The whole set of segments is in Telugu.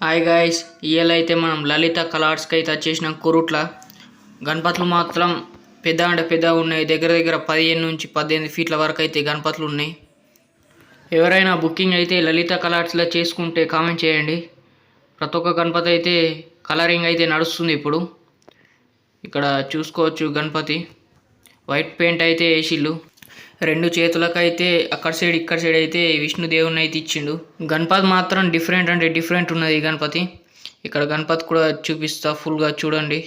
హాయ్ గాయ్స్, ఇవాళ అయితే మనం లలిత కలర్స్కి అయితే వచ్చేసినాం. కురుట్ల గణపతులు మాత్రం పెద్ద ఉన్నాయి. దగ్గర దగ్గర 15 నుంచి 18 ఫీట్ల వరకు అయితే గణపతులు ఉన్నాయి. ఎవరైనా బుకింగ్ అయితే లలిత కలర్స్లో చేసుకుంటే కామెంట్ చేయండి. ప్రతి ఒక్క గణపతి అయితే కలరింగ్ అయితే నడుస్తుంది. ఇప్పుడు ఇక్కడ చూసుకోవచ్చు, గణపతి వైట్ పెయింట్ అయితే వేసిళ్ళు. 2 చేతులకైతే అక్కడ సైడ్ ఇక్కడ సైడ్ అయితే విష్ణుదేవుని అయితే ఇచ్చిండు. గణపతి మాత్రం డిఫరెంట్ ఉన్నది. గణపతి ఇక్కడ గణపతి కూడా చూపిస్తా, ఫుల్గా చూడండి.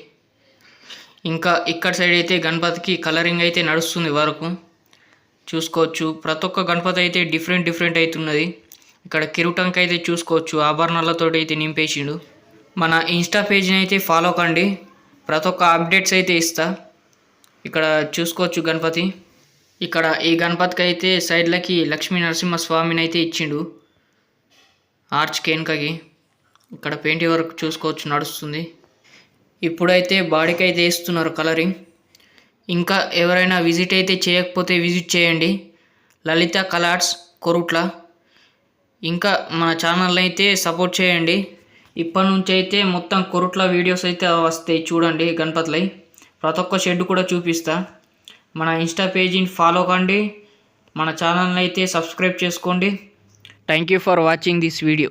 ఇంకా ఇక్కడ సైడ్ అయితే గణపతికి కలరింగ్ అయితే నడుస్తుంది వరకు చూసుకోవచ్చు. ప్రతి ఒక్క గణపతి అయితే డిఫరెంట్ అవుతున్నది. ఇక్కడ కిరీటంకి అయితే చూసుకోవచ్చు, ఆభరణాలతో అయితే నింపేసిండు. మన ఇన్స్టా పేజ్ని అయితే ఫాలో కండి, ప్రతి ఒక్క అప్డేట్స్ అయితే ఇస్తా. ఇక్కడ చూసుకోవచ్చు గణపతి. ఇక్కడ ఈ గణపతికి అయితే సైడ్లకి లక్ష్మీ నరసింహస్వామిని అయితే ఇచ్చిండు, ఆర్చ్ వెనుకకి. ఇక్కడ పెయింట్ వర్క్ చూసుకోవచ్చు, నడుస్తుంది. ఇప్పుడైతే బాడీకి అయితే వేస్తున్నారు కలరింగ్. ఇంకా ఎవరైనా విజిట్ అయితే చేయకపోతే విజిట్ చేయండి, లలిత కలర్స్ కొరుట్ల. ఇంకా మన ఛానల్ అయితే సపోర్ట్ చేయండి. ఇప్పటి నుంచి అయితే మొత్తం కొరుట్ల వీడియోస్ అయితే వస్తాయి, చూడండి. గణపతులై ప్రతి ఒక్క షెడ్ కూడా చూపిస్తా. మన ఇన్స్టా పేజీని ఫాలో కండి, మన ఛానల్ని అయితే సబ్స్క్రైబ్ చేసుకోండి. Thank you for watching this video.